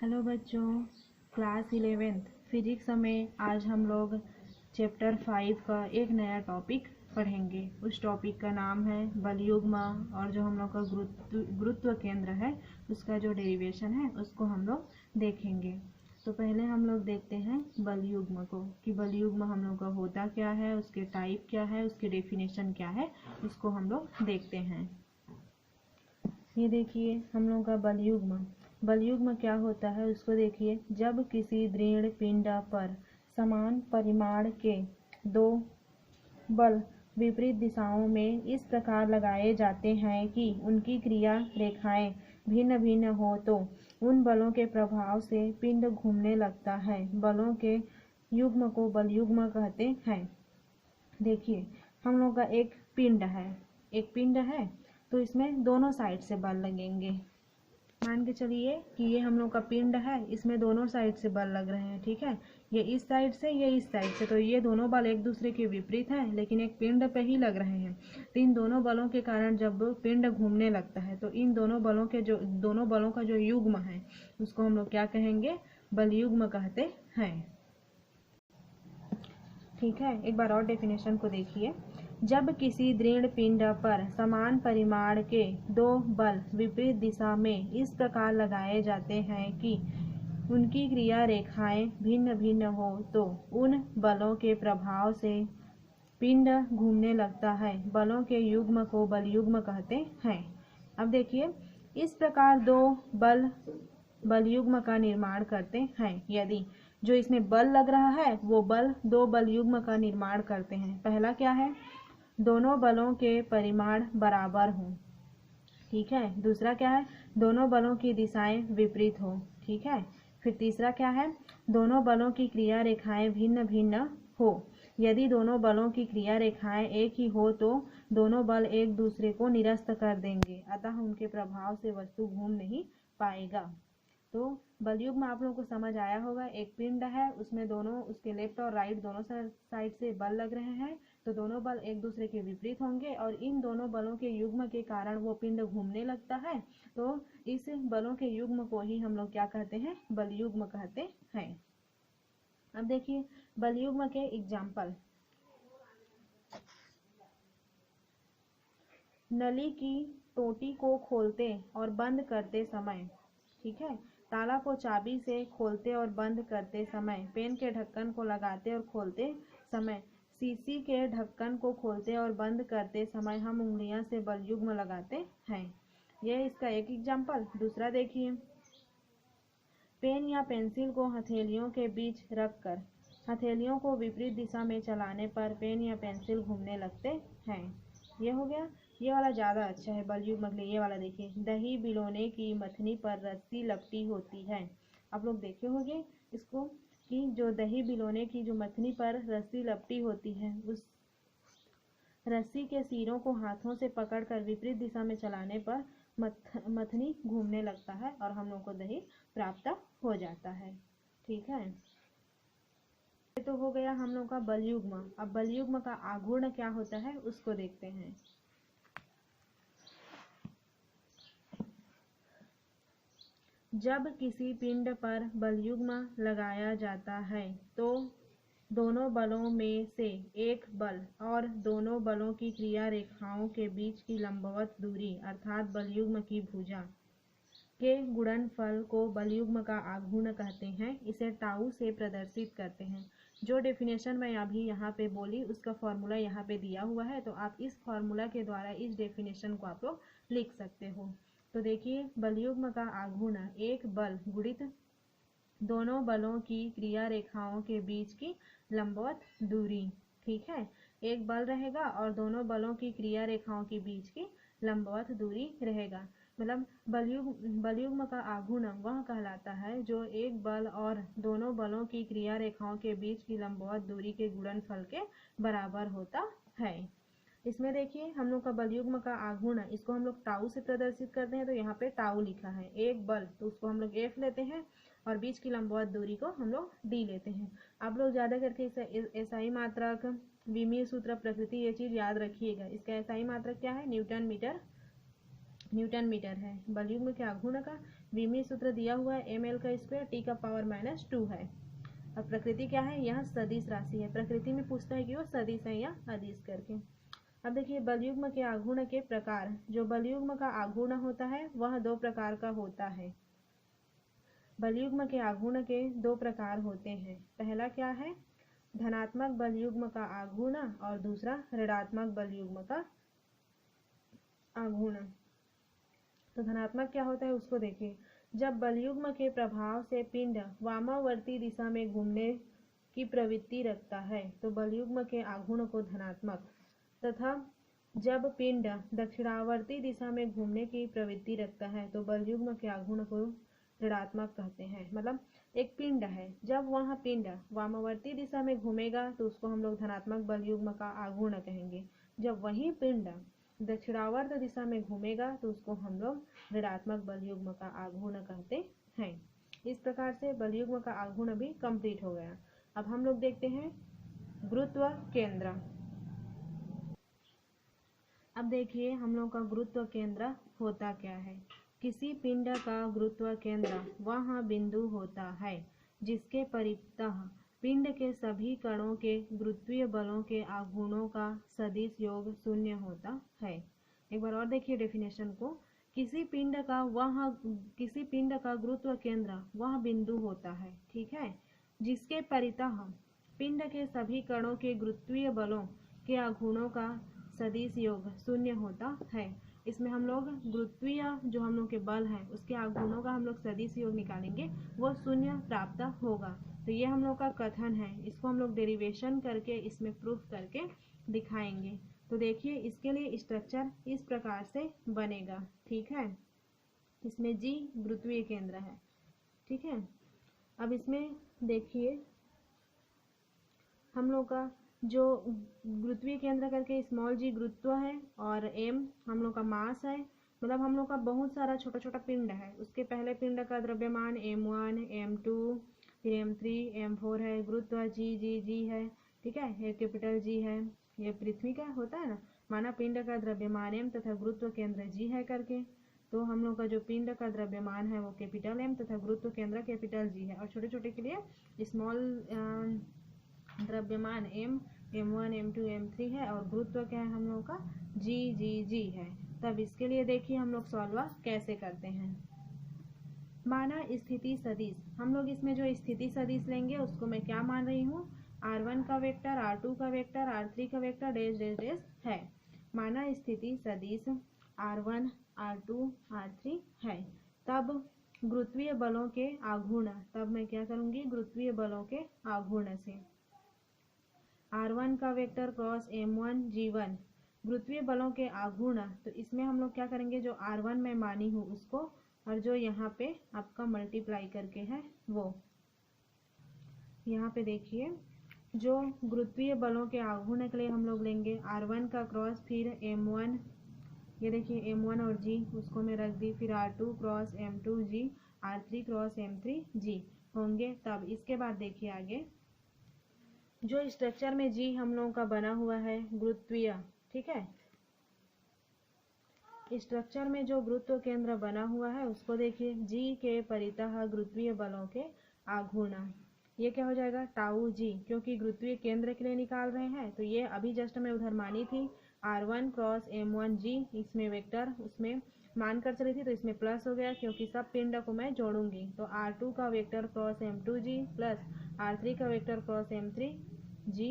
Hello बच्चों, class 11th physics में आज हम लोग चैप्टर 5 का एक नया टॉपिक पढ़ेंगे। उस टॉपिक का नाम है बलयुग्म और जो हम लोग का गुरुत्व केंद्र है उसका जो डेरिवेशन है उसको हम लोग देखेंगे। तो पहले हम लोग देखते हैं बलयुग्म को कि बलयुग्म हम लोग का होता क्या है, उसके टाइप क्या है, उसके डेफिनेशन क्या है, उसको हम लोग देखते हैं। ये देखिए हम लोग का बलयुग्म क्या होता है उसको देखिए। जब किसी दृढ़ पिंड पर समान परिमाण के दो बल विपरीत दिशाओं में इस प्रकार लगाए जाते हैं कि उनकी क्रिया रेखाएं भिन्न भिन्न हो तो उन बलों के प्रभाव से पिंड घूमने लगता है। बलों के युग्म को बलयुग्म कहते हैं। देखिए हम लोग का एक पिंड है तो इसमें दोनों साइड से बल लगेंगे। मान के चलिए कि ये हम लोग का पिंड है, इसमें दोनों साइड से बल लग रहे हैं। ठीक है, ये इस साइड से, ये इस साइड से, तो ये दोनों बल एक दूसरे के विपरीत हैं लेकिन एक पिंड पे ही लग रहे हैं। तो इन दोनों बलों के कारण जब पिंड घूमने लगता है तो इन दोनों बलों का जो युग्म है उसको हम लोग क्या कहेंगे? बलयुग्म कहते हैं। ठीक है, एक बार और डेफिनेशन को देखिए। जब किसी दृढ़ पिंड पर समान परिमाण के दो बल विपरीत दिशा में इस प्रकार लगाए जाते हैं कि उनकी क्रिया रेखाएं भिन्न भिन्न हो तो उन बलों के प्रभाव से पिंड घूमने लगता है। बलों के युग्म को बलयुग्म कहते हैं। अब देखिए, इस प्रकार दो बल बलयुग्म का निर्माण करते हैं। यदि जो इसमें बल लग रहा है वो बल दो बलयुग्म का निर्माण करते हैं। पहला क्या है? दोनों बलों के परिमाण बराबर हों। ठीक है, दूसरा क्या है? दोनों बलों की दिशाएं विपरीत हो। ठीक है, फिर तीसरा क्या है? दोनों बलों की क्रिया रेखाएं भिन्न भिन्न हो। यदि दोनों बलों की क्रिया रेखाएं एक ही हो तो दोनों बल एक दूसरे को निरस्त कर देंगे, अतः उनके प्रभाव से वस्तु घूम नहीं पाएगा। तो बलयुग्म आप लोगों को समझ आया होगा। एक पिंड है, उसमें दोनों, उसके लेफ्ट और राइट दोनों साइड से बल लग रहे हैं, तो दोनों बल एक दूसरे के विपरीत होंगे और इन दोनों बलों के युग्म के कारण वो पिंड घूमने लगता है। तो इस बलों के युग्म को ही हम लोग क्या कहते हैं? बलयुग्म कहते हैं। अब देखिए बलयुग्म के एग्जाम्पल। नली की टोटी को खोलते और बंद करते समय, ठीक है, ताला को चाबी से खोलते और बंद करते समय, पेन के ढक्कन को लगाते और खोलते समय, शीशी के ढक्कन को खोलते और बंद करते समय हम उंगलियां से बलयुग्म लगाते हैं। यह इसका एक एग्जाम्पल। दूसरा देखिए, पेन या पेंसिल को हथेलियों के बीच रखकर हथेलियों को विपरीत दिशा में चलाने पर पेन या पेंसिल घूमने लगते हैं। ये हो गया। ये वाला ज़्यादा अच्छा है बलयुग्म के लिए। ये वाला देखिए, दही बिलोने की मथनी पर रस्सी लपटी होती है। आप लोग देखे होंगे इसको कि जो दही बिलोने की जो मथनी पर रस्सी लपटी होती है, उस रस्सी के सिरों को हाथों से पकड़कर विपरीत दिशा में चलाने पर मथनी घूमने लगता है और हम लोग को दही प्राप्त हो जाता है। ठीक है, ये तो हो गया हम लोग का बलयुग्म। अब बलयुग्म का आघूर्ण क्या होता है उसको देखते हैं। जब किसी पिंड पर बलयुग्म लगाया जाता है तो दोनों बलों में से एक बल और दोनों बलों की क्रिया रेखाओं के बीच की लंबवत दूरी अर्थात बलयुग्म की भुजा के गुणनफल को बलयुग्म का आघूर्ण कहते हैं। इसे टाउ से प्रदर्शित करते हैं। जो डेफिनेशन मैं अभी यहाँ पे बोली उसका फॉर्मूला यहाँ पे दिया हुआ है, तो आप इस फॉर्मूला के द्वारा इस डेफिनेशन को आप लोग लिख सकते हो। तो देखिए, बलयुग्म का आघूर्ण एक बल गुणित दोनों बलों की क्रिया रेखाओं के बीच की लंबवत दूरी। ठीक है, एक बल रहेगा और दोनों बलों की क्रिया रेखाओं के बीच की लंबवत दूरी रहेगा। मतलब बलयुग्म का आघूर्ण वह कहलाता है जो एक बल और दोनों बलों की क्रिया रेखाओं के बीच की लंबवत दूरी के गुणनफल के बराबर होता है। इसमें देखिए हम लोग का बलयुग्म का आघूर्ण, इसको हम लोग टाउ से प्रदर्शित करते हैं, तो यहाँ पे टाउ लिखा है। एक बल तो उसको हम लोग एफ लेते हैं और बीच की लंबवत दूरी को हम लोग डी लेते हैं। आप लोग ज़्यादा करके एसआई मात्रक, विमीय सूत्र, प्रकृति, ये चीज़ याद रखिएगा। इसका एसआई मात्रक क्या है? न्यूटन मीटर है। बलयुग्म के आघूर्ण का विमीय सूत्र दिया हुआ है ml का स्क्वायर t का पावर -2 है। अब प्रकृति क्या है, यह सदिश राशि है। प्रकृति में पूछता है कि वो सदिश है या अदिश करके। अब देखिए बलयुग्म के आघूर्ण के प्रकार। जो बलयुग्म का आघूर्ण होता है वह दो प्रकार का होता है। बलयुग्म के आघूर्ण के दो प्रकार होते हैं। पहला क्या है, धनात्मक बलयुग्म का आघूर्ण और दूसरा ऋणात्मक बलयुग्म का आघूर्ण। तो धनात्मक क्या होता है उसको देखिए। जब बलयुग्म के प्रभाव से पिंड वामावर्ती दिशा में घूमने की प्रवृत्ति रखता है तो बलयुग्म के आघूर्ण को धनात्मक, तथा जब पिंड दक्षिणावर्ती दिशा में घूमने की प्रवृत्ति रखता है तो बलयुग्म के आघूर्ण को ऋणात्मक कहते हैं। मतलब एक पिंड है, जब वह पिंड वामावर्ती दिशा में घूमेगा तो उसको हम लोग धनात्मक बलयुग्म का आघूर्ण कहेंगे। जब वही पिंड दक्षिणावर्त दिशा में घूमेगा तो उसको हम लोग ऋणात्मक बलयुग्म का आघूर्ण कहते हैं। इस प्रकार से बलयुग्म का आघूर्ण भी कंप्लीट हो गया। अब हम लोग देखते हैं गुरुत्व केंद्र। अब देखिए हम लोग का गुरुत्व केंद्र होता क्या है। किसी पिंड का गुरुत्व केंद्र वह बिंदु होता है जिसके परितः पिंड के सभी कणों के गुरुत्वीय बलों के आघूर्णों का सदिश योग शून्य होता है। एक बार और देखिए डेफिनेशन को। किसी पिंड का गुरुत्व केंद्र वह बिंदु होता है, ठीक है, जिसके परितः पिंड के सभी कणों के गुरुत्वीय बलों के आघूर्णों का सदिश योग शून्य होता है। इसमें हम लोग गुरुत्वीय जो हम लोग के बल हैं उसके आघूर्णों का हम लोग सदिश योग निकालेंगे, वो शून्य प्राप्त होगा। तो ये हम लोग का कथन है, इसको हम लोग डेरिवेशन करके इसमें प्रूफ करके दिखाएंगे। तो देखिए इसके लिए स्ट्रक्चर इस प्रकार से बनेगा, ठीक है। इसमें जी गुरुत्वीय केंद्र है, ठीक है। अब इसमें देखिए हम लोग का जो गुरुत्वीय केंद्र करके स्मॉल जी गुरुत्व है और एम हम लोग का मास है। मतलब हम लोग का बहुत सारा छोटा छोटा पिंड है, उसके पहले पिंड का द्रव्यमान m1 m2 फिर m3 m4 है। गुरुत्व जी है, ठीक है, ये कैपिटल जी है, ये पृथ्वी का होता है ना। माना पिंड का द्रव्यमान m तथा गुरुत्व केंद्र जी है करके, तो हम लोग का जो पिंड का द्रव्यमान है वो कैपिटल M तथा गुरुत्व केंद्र कैपिटल जी है। और छोटे छोटे के लिए स्मॉल द्रव्यमान m1 m2 m3 है और गुरुत्व क्या है हम लोग का जी है। तब इसके लिए देखिए हम लोग सॉल्व कैसे करते हैं। माना स्थिति सदिश, हम लोग इसमें जो स्थिति सदिश लेंगे उसको मैं क्या मान रही हूँ, r1 का वेक्टर, r2 का वेक्टर, r3 का वेक्टर डैश डैश डैश है। माना स्थिति सदिश r1 r2 r3 है। तब गुरुत्वीय बलों के आघूर्ण, तब मैं क्या करूंगी, गुरुत्वीय बलों के आघूर्ण से r1 का वेक्टर क्रॉस m1 g1 गुरुत्वीय बलों के आघूर्ण। तो इसमें हम लोग क्या करेंगे, जो r1 मैं मानी हूँ उसको और जो यहाँ पे आपका मल्टीप्लाई करके है वो, यहाँ पे देखिए जो गुरुत्वीय बलों के आघूर्ण के लिए हम लोग लेंगे r1 का क्रॉस फिर m1, ये देखिए m1 और g उसको मैं रख दी, फिर r2 cross m2 g, r3 cross m3 g होंगे। तब इसके बाद देखिए आगे जो स्ट्रक्चर में जी हम लोगों का बना हुआ है गुरुत्वीय, ठीक है, स्ट्रक्चर में जो गुरुत्व केंद्र बना हुआ है उसको देखिए जी के परितः गुरुत्वीय बलों के आघूर्ण, ये क्या हो जाएगा टाउ जी, क्योंकि गुरुत्वीय केंद्र के लिए निकाल रहे हैं। तो ये अभी जस्ट मैं उधर मानी थी r1 क्रॉस m1 g, इसमें वेक्टर उसमें मान कर चली थी तो इसमें प्लस हो गया क्योंकि सब पिंड को मैं जोड़ूंगी। तो r2 का vector cross m2 g plus r3 का वेक्टर क्रॉस m3 g,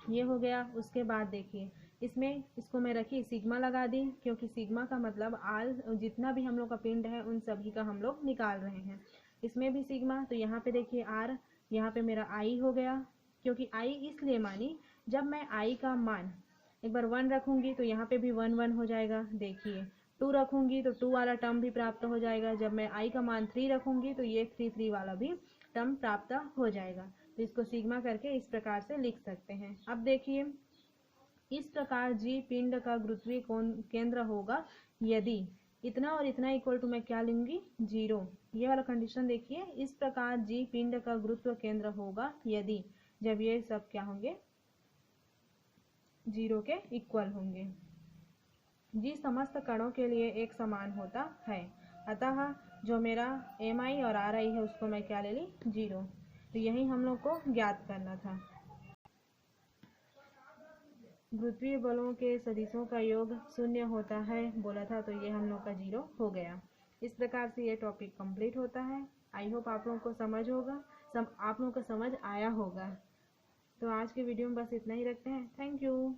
ये हो गया। उसके बाद देखिए इसमें इसको मैं रखी सिग्मा लगा दी, क्योंकि सिग्मा का मतलब आल जितना भी हम लोग का पिंड है उन सभी का हम लोग निकाल रहे हैं। इसमें भी सिग्मा, तो यहाँ पे देखिए r, यहाँ पे मेरा i हो गया, क्योंकि i इसलिए मानी जब मैं i का मान एक बार 1 रखूंगी तो यहाँ पे भी 1 1 हो जाएगा। देखिए 2 रखूंगी तो 2 वाला टर्म भी प्राप्त हो जाएगा। जब मैं i का मान 3 रखूंगी तो ये 3 3 वाला भी टर्म प्राप्त हो जाएगा। तो इसको सिग्मा करके इस प्रकार से लिख सकते हैं। अब देखिए इस प्रकार जी पिंड का गुरुत्वीय केंद्र होगा यदि इतना और इतना इक्वल टू मैं क्या लूंगी 0, ये वाला कंडीशन देखिए। इस प्रकार जी पिंड का गुरुत्व केंद्र होगा यदि, जब ये सब क्या होंगे 0 के इक्वल होंगे। जी समस्त कणों के लिए एक समान होता है, अतः जो मेरा MI और RI है उसको मैं क्या ले ली 0। तो यही हम लोग को ज्ञात करना था। गुरुत्वीय बलों के सदिशों का योग 0 होता है बोला था, तो ये हम लोग का 0 हो गया। इस प्रकार से ये टॉपिक कंप्लीट होता है। आई होप आप लोगों को समझ होगा, आप लोगों को समझ आया होगा। तो आज के वीडियो में बस इतना ही रखते हैं। Thank you.